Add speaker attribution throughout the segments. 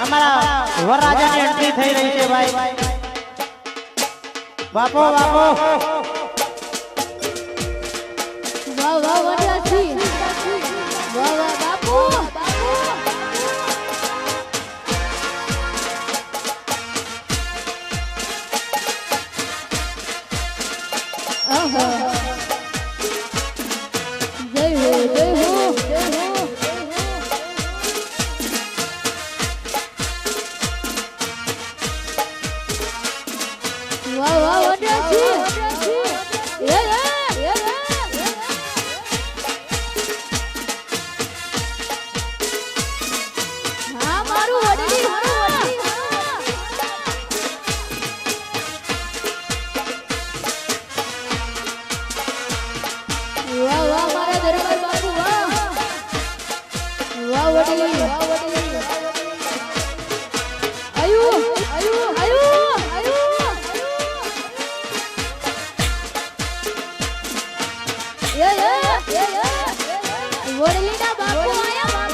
Speaker 1: અમારા વરરાજાની એન્ટ્રી થઈ રહી છે ભાઈ. બાપો બાપો
Speaker 2: વાહ વાહ વડિયાજી વાહ વાહ બાપુ આહા જય હો જય હો જય હો વાહ વાહ વડિયાજી હા મારું વડલી વાહ વાહ મારા દરબાર બાપુ વાહ વાહ વડલી આયુ આયુ આયુ આયુ વડલી ના બાપુ આયા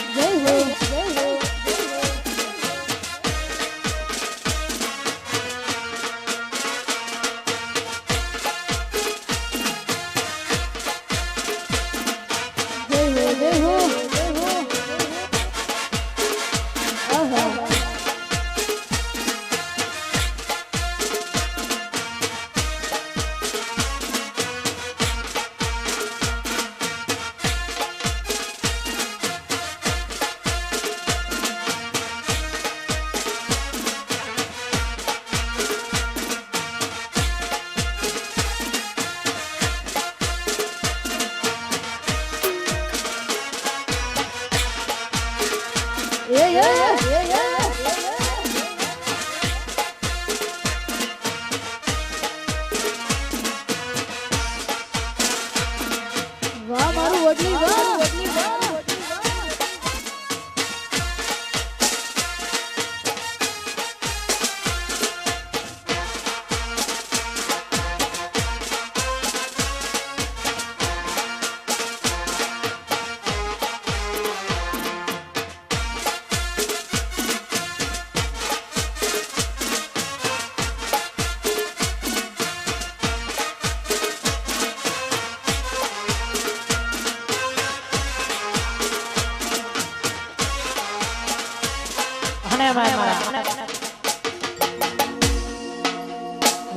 Speaker 2: જય હો જય હો જય હો જય હો આહા વાહ મારું વડલી વાહ વડલી વાહ
Speaker 1: અને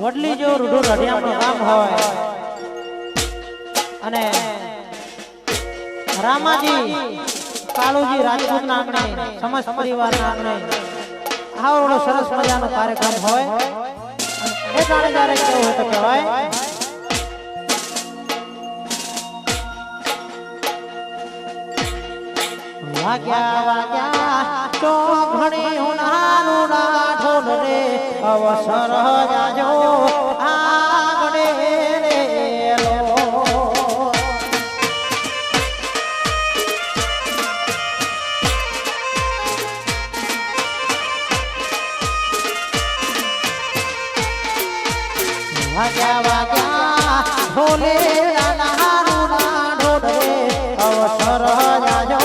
Speaker 1: વડલી જો રૂઢું રઢિયામણું કામ હોય અને રામાજી કાળુજી રાજપૂતના આંગણે સમસ્ત પરિવારના આંગણે આવડો સરસ મજાનો કાર્યક્રમ હોય એ જાણે કેવું હોય તો કહેવાય વાગ્યા વાગ્યા ચોઘણી ઉનાનું ના ઢોલ રે અવસર જાજો આગળે રે લો વાગ્યા વાગ્યા ઢોલે નાનું ના ઢોલ રે અવસર જાજો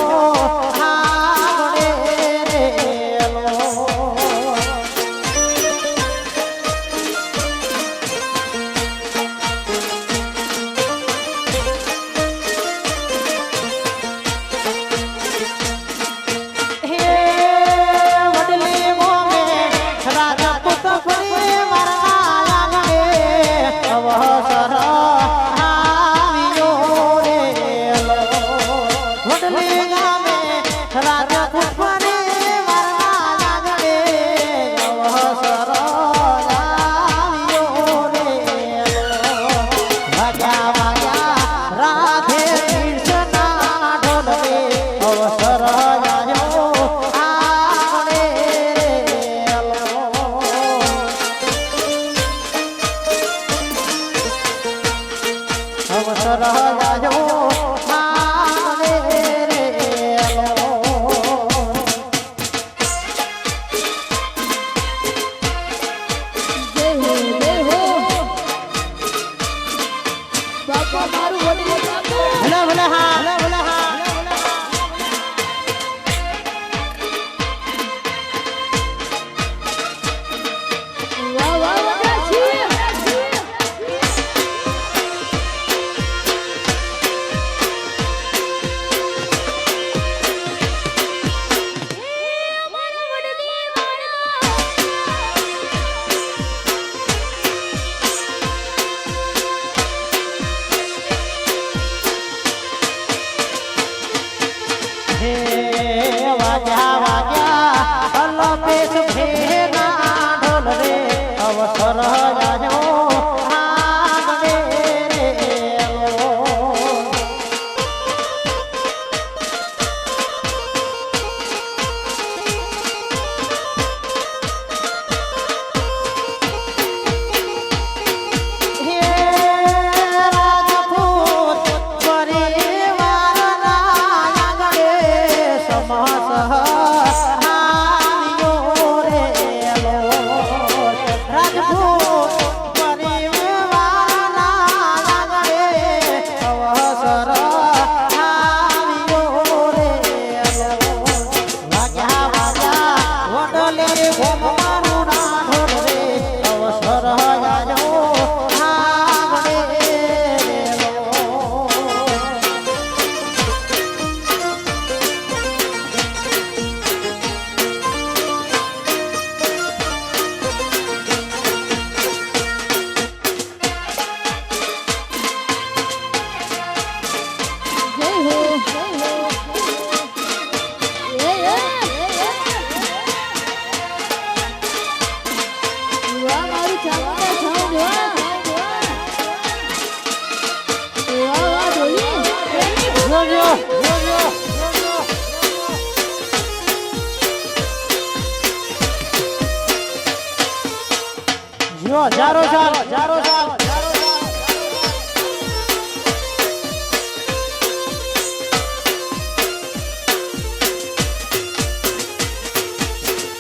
Speaker 1: જારો જારો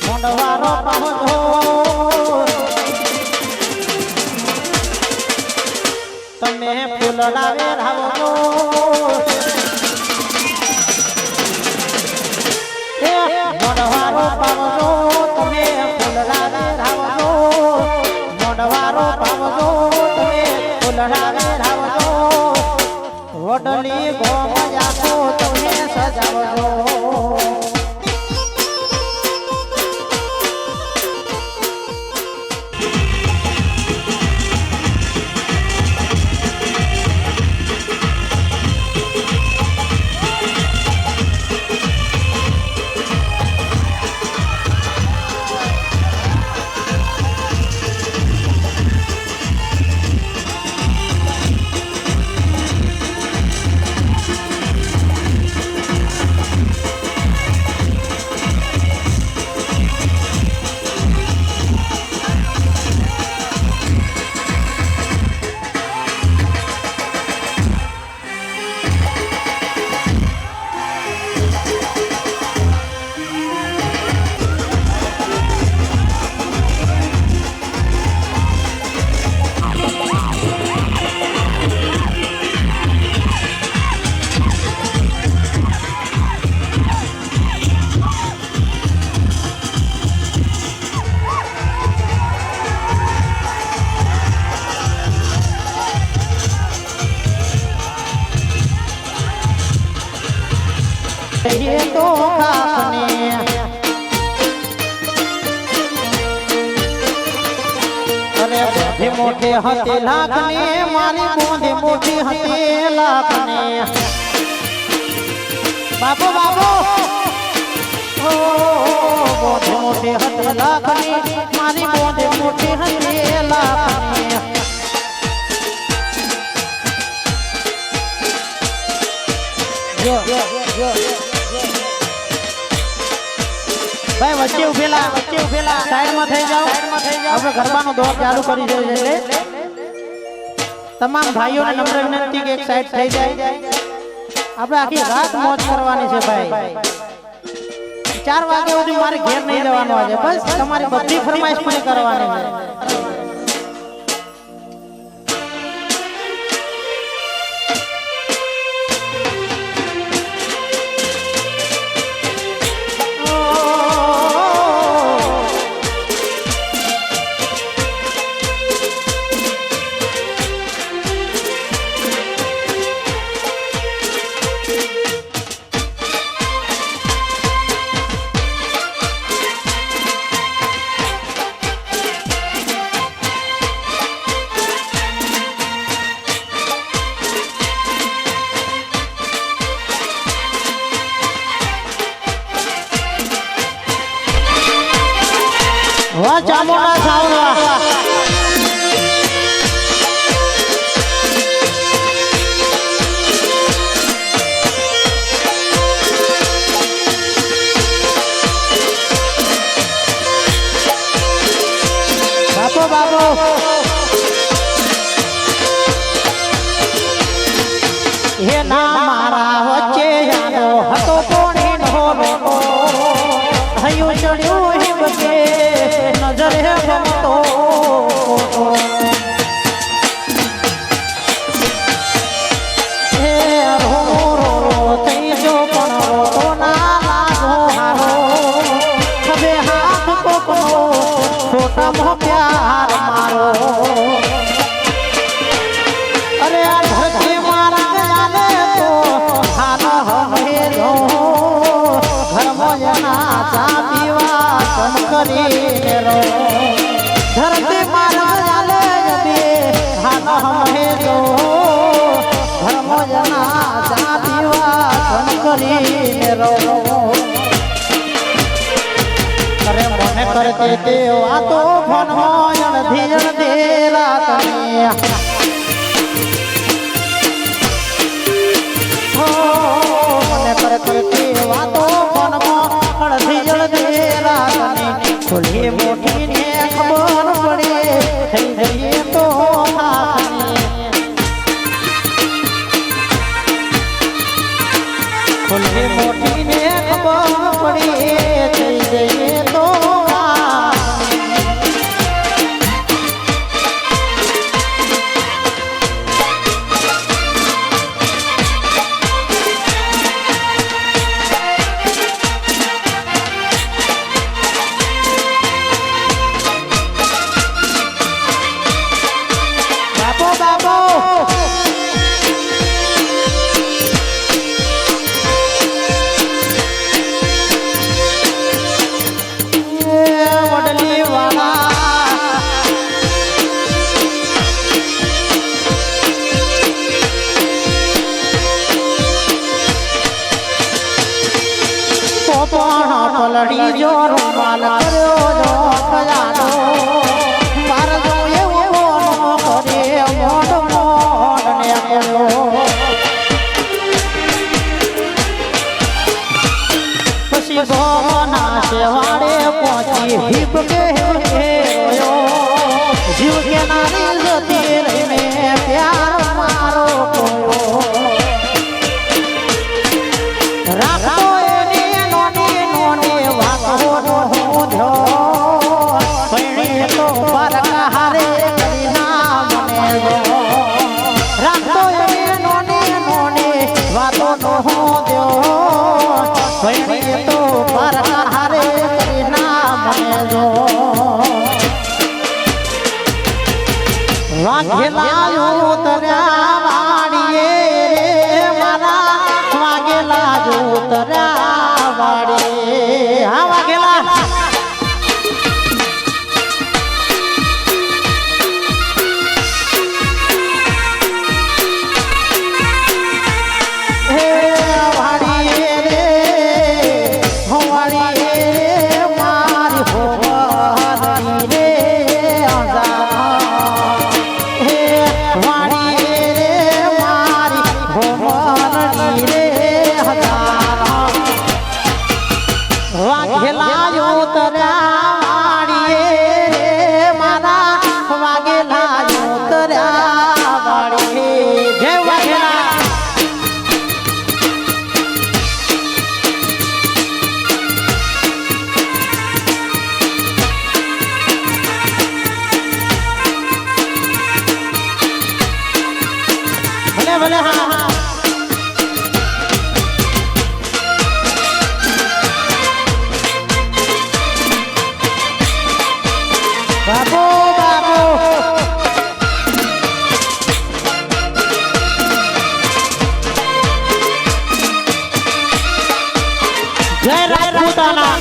Speaker 1: મોંડવારો પાવજો તમે ફૂલડા વેરાવજો મોંડવારો પાવજો તમે ફૂલડા વેરાવજો મોંડવારો પાવજો તમે ફૂલડા વેરાવજો વડલી ગોમયા તો તમે સજાવજો ये तो काफने अरे मोटे मोटे हते लाखने मारी मोटे मोटी हते लाखने बाबू बाबू ओ मोटे मोटे हते लाखने मारी मोटे मोटी हते लाखने यो भाई वच्चे उभेला साइड में થઈ જાઓ આપણે ગરબાનો દોર ચાલુ કરી દેજો એટલે તમામ ભાઈઓને નમ્ર વિનંતી કે એક સાઈડ થઈ જાય આપણે આખી રાત મોજ કરવાની છે ભાઈ 4 વાગે સુધી મારે ઘેર નહીં જવાનું આજે બસ તમારી બધી ફરમાઈશ પૂરી કરવાની છે વાહ ચામુંડા સાવવા બાપો બાપો હે ના મારા વચ્ચે જાનો હતો કોણી નો બેટો હયું ચડ્યું હિબકે નજર હે ભમતો હે રો રો થઈ જો પણ તો ના લાગો હારો હવે હાથ કોકનો છોટા મો પ્યાર મારો અરે આ ધરતી મારા જાને તો હાલ હવે જો ઘરમાં જના ચા પીવા કમ કરીને રો ધરતી મારા જાલે જબે હાલ હમે જો ઘરમાં જના ચા પીવા કમ કરીને રો અરે મને કરતે તે વાતો ફોનમાં અણધી દેરા તમે મને કરતે વાતો ફોનમાં અણધી દેરા તમે ખોલી મોટી ને ખબર પડે થઈ જઈએ તો હાથને ખુલ્લી મોટીને ખબર પડી થઈ જઈએ તો પલડી જો રૂમાલ કર્યો જો ખજાનો માર જો એવો કરે મોડ મોડ ને કર્યો પછી ગોના સેવાડે પહોંચી હિપ કે જીવ કે નારી જતી રહીને પ્યાર મારો કોયો રાખો વાઘેલા ઉતર્યા વાડીએ રે મારા વાઘેલા ઉતર્યા વાડીએ હા વાઘેલા ભલે હા બાબો બાબો જય રાજપૂતાના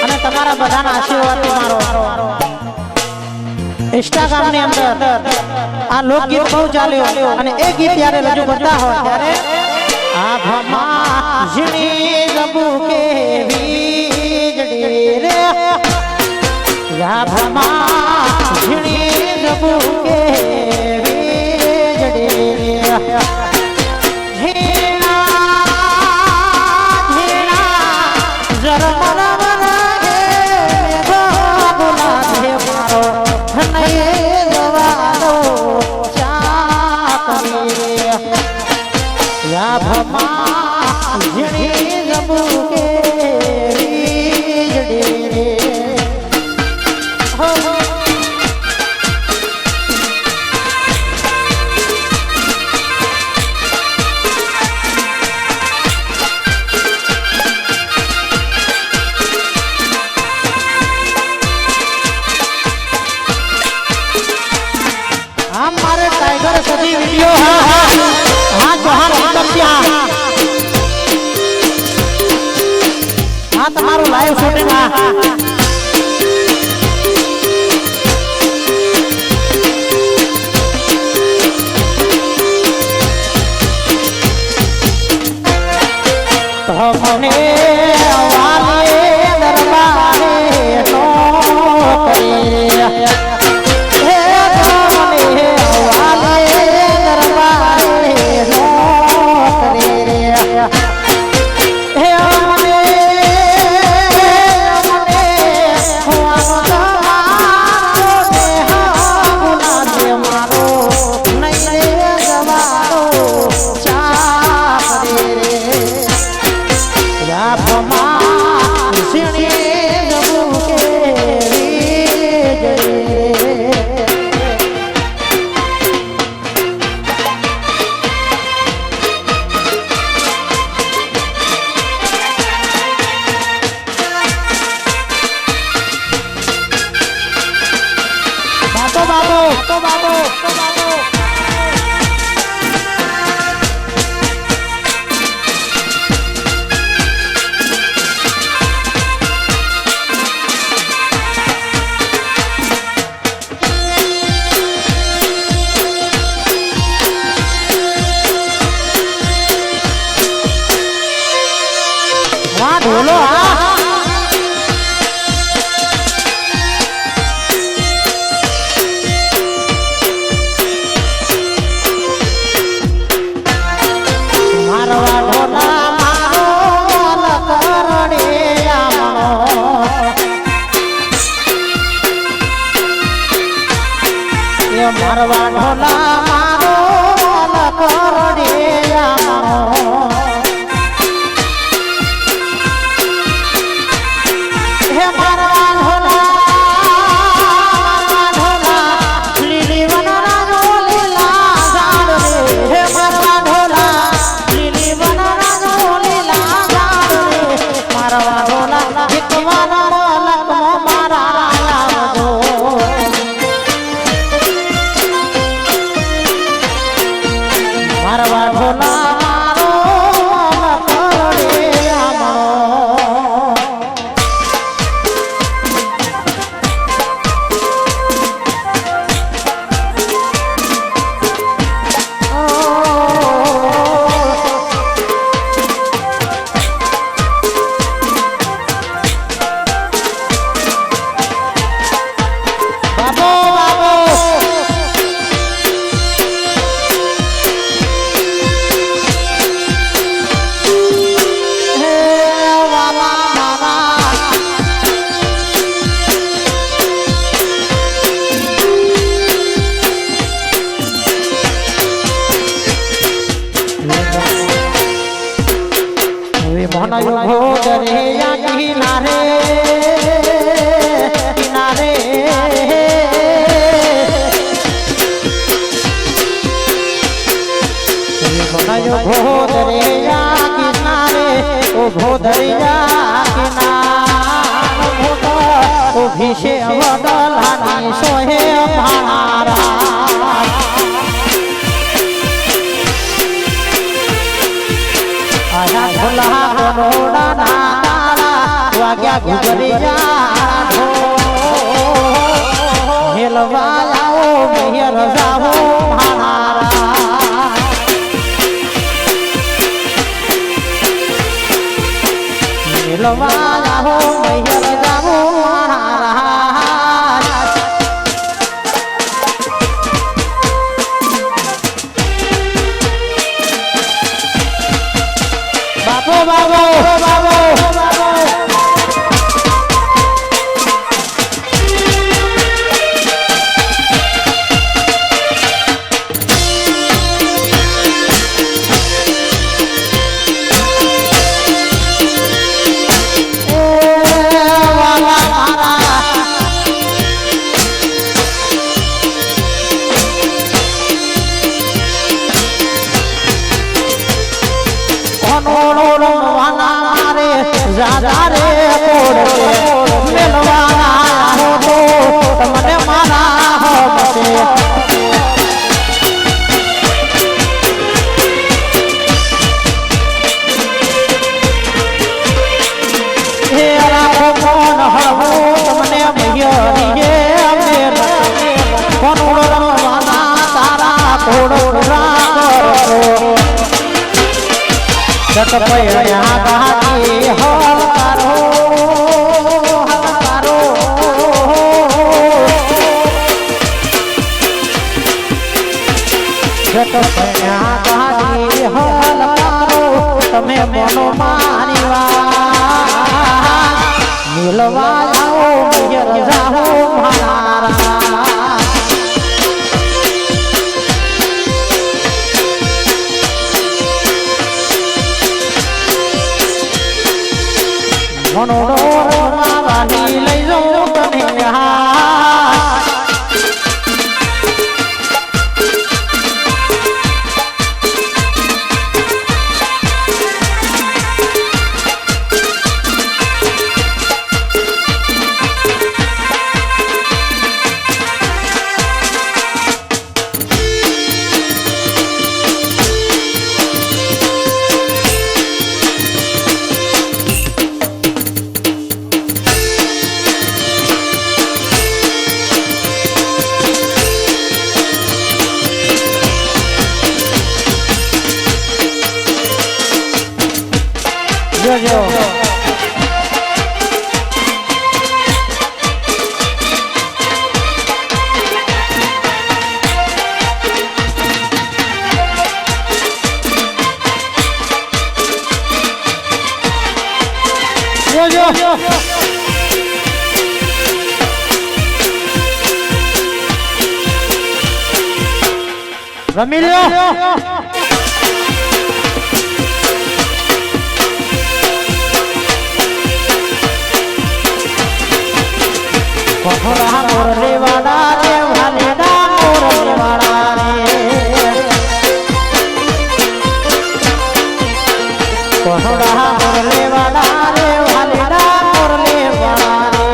Speaker 1: અને તમારા બધાના આશીર્વાદ મારો ઇન્સ્ટાગ્રામ ની અંદર આ લોકગીત બહુ ચાલ્યો અને એ ગીત જ્યારે રજૂ કરતા હોય ત્યારે આ ભમા ઝીણી જબુ કે વીજડી રે આ ભમા ઝીણી જબુ કે વીજડી ભમા ઝીણી જબુ કે વીજળી રે મારે ટાઈગર સજી વિડિયો હા ચૌહાણ આ તમારું લાઈવ શૂટિંગ તો મને વાલે દરબારે નો કરે હે તો મને વાલે દરબારે નો કરે હે મને હોવાનો તમારો દેહ ગુના દે મારો નહીં રે જવારો ચાપ રે રામમાં સિણી જબુ કે જય બાબો વાહ ઢોલો હા મારવા ઢોલા મારો લકરડે એ મારવા ઢોલા મારો લકરડે હે મારવા ઢોલા લીલી વનરા જો લીલા ઝાડ રે હે મારવા ઢોલા લીલી વનરા જો લીલા ઝાડ રે મારવા ઢોલા જીતવાનો લગમો મારા આવજો મારવા ઢોલા મારો લકરડે આમો બાબો બાબો હે વાલા મારા વે મોના ભોગરે યા કિનારે કિનારે મોના ભોગરે યા કિનારે ઓ ભોદરિયા કિનારે ભોગ ઓ ભીષે વડલાની સોહે મારા આયા ભોલા કરોડા ના તારા વાગ્યા ઘુગરિયા ઢો હેલવા આવો મેયર જાવો મારા હેલવા આવો મેયર જાવો મારા બાબો બાબો બાબો રાજા રે કોડ મેલવાના હો તો તમને મારા હબતે હે રાખો કોણ હો તમને મૈયરીએ અમે કોણ રમવાના તારા કોડ રાખો જટ પૈયા ગાડી હલકારો હલકારો જટ પૈયા ગાડી હલકારો તમે મનો મારી વાત મિલવા જાઓ યર જાઓ મારા મનોરમા વાલી લઈ જાઓ તને જોજો જોજો રમી લ્યો કોહરા મોરલે વાડા રે વાલેડા મોરલે વાડા રે કોહરા મોરલે વાડા રે વાલેડા મોરલે વાડા રે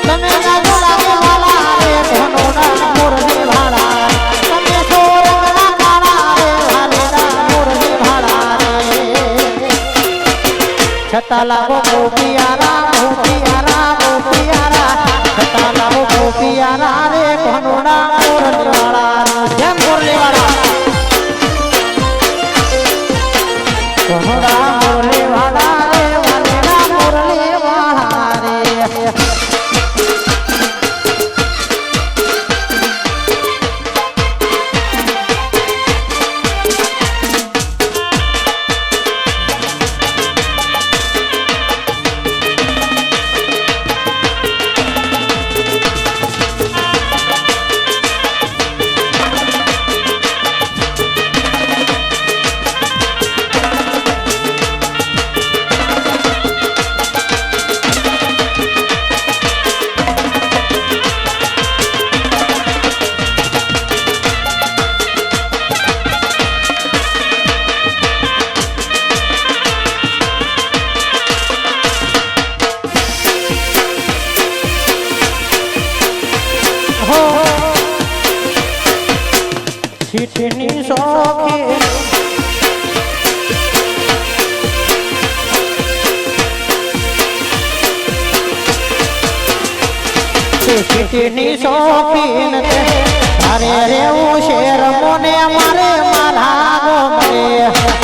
Speaker 1: તમે ના બોલાવે વાલા રે કોહરા મોરલે વાડા તમે સોરંગના વાડા રે વાલેડા મોરલે વાડા રે છતા લાગો ગોપિયારા ગોપિયારા ગોપિયારા છતા લાગો ગોપિયારા રે કોનોડા મોરલીવાળા જેમ મોરલીવાળા કોનોડા મોરલીવાળા રે વાલેડા મોરલીવાળા રે છીઠની સોખી છીઠની સોખી તારે રેવું શેર મોને મારે મારા ગોમરે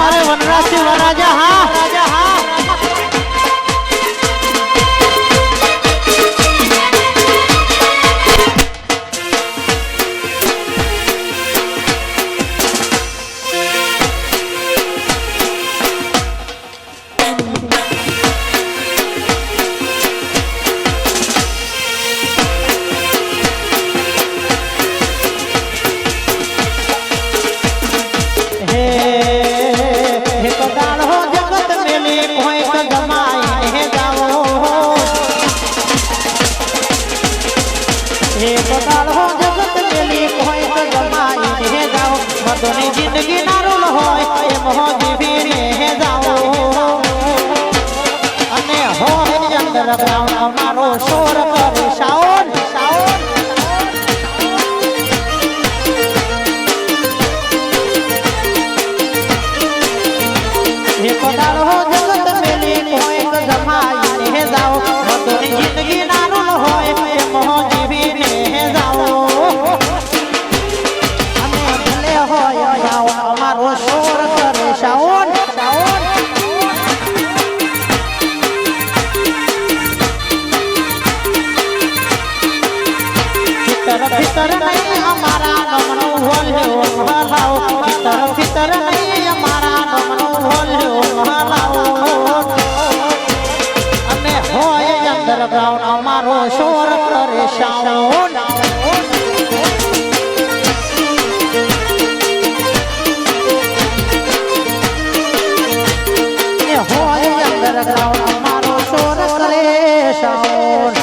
Speaker 1: મારે વનરાજસિંહ વનરાજા હા जिंदगी नारुल होय ए मोहजीवी रे जाओ अने होय अंदर ग्राउंड मारो शोर करे शाओन शाओन हे पदाल हो जगत मेली कोई जमाई रे जाओ मतोनी जिंदगी नारुल होय ए मोहजीवी रे जाओ मारो शोर करे शाओन शाओन भीतर भीतर नहीं हमारा नमनो होल्यो महालाओ भीतर भीतर नहीं हमारा नमनो होल्यो महालाओ अने होय अंडरग्राउंड मारो शोर करे शाओन होय अंडरग्राउंड मारो शोर करे शाओन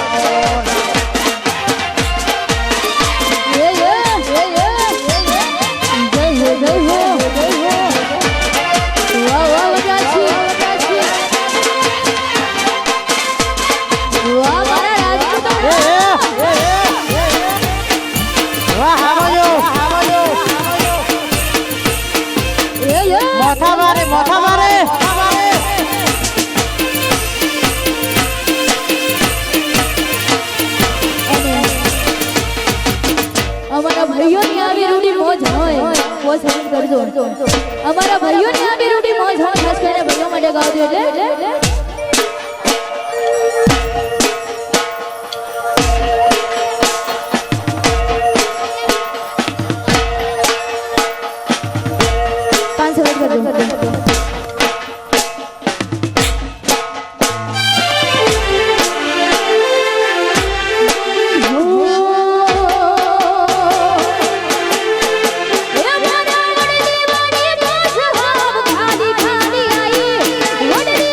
Speaker 2: हमारा भाइयों ने आगे रूटी मौज होय वो समझ कर दो हमारा भाइयों ने आगे रूटी मौज होय खास करके भाइयों માટે ગાવ દો એટલે પાંચ સેકન્ડ कर दो
Speaker 3: What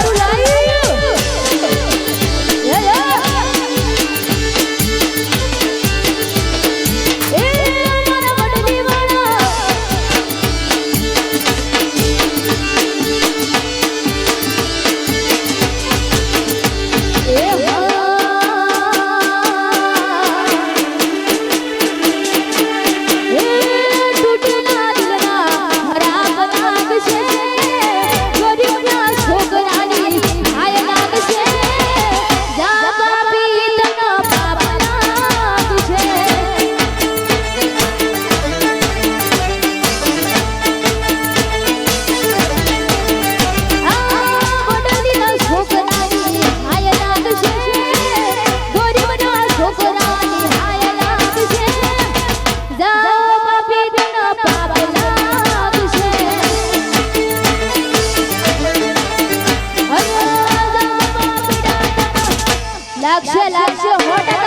Speaker 2: મારું લાઈવ લાગશે 100%.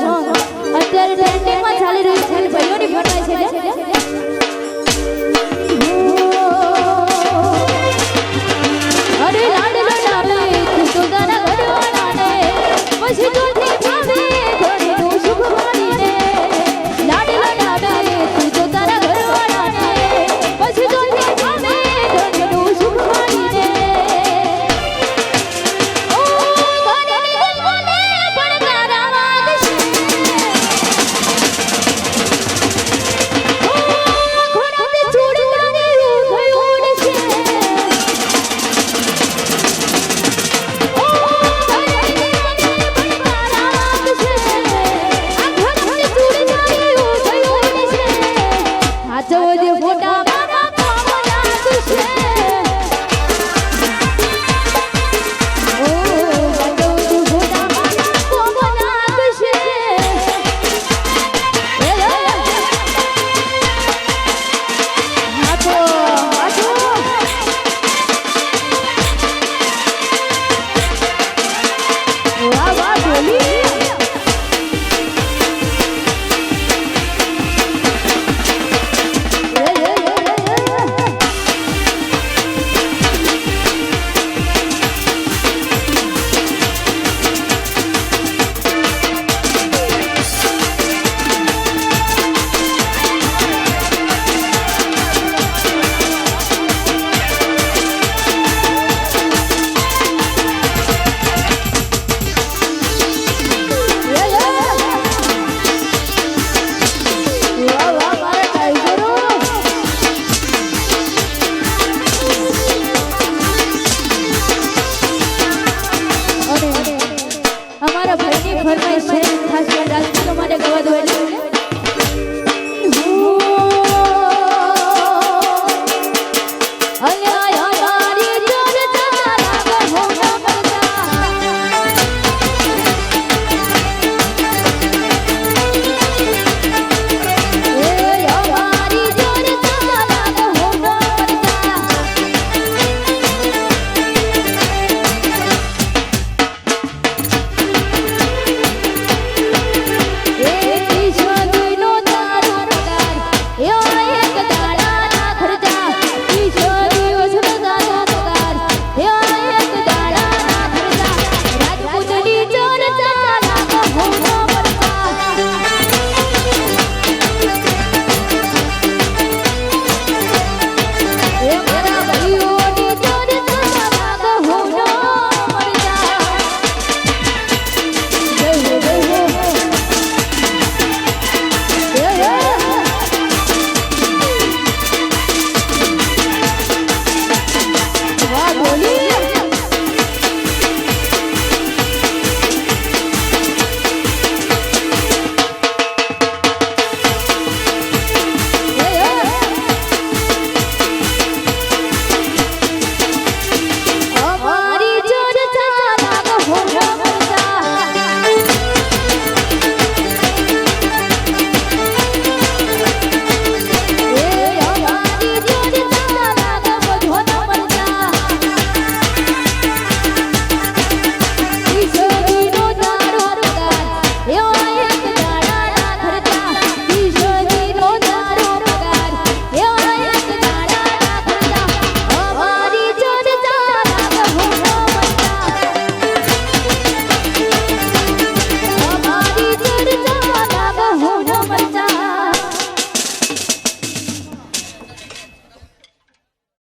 Speaker 2: સોંગ અત્યારે ટ્રેન્ડિંગમાં ચાલી રહ્યું છે અને ભાઈઓની ફરમાઈશ છે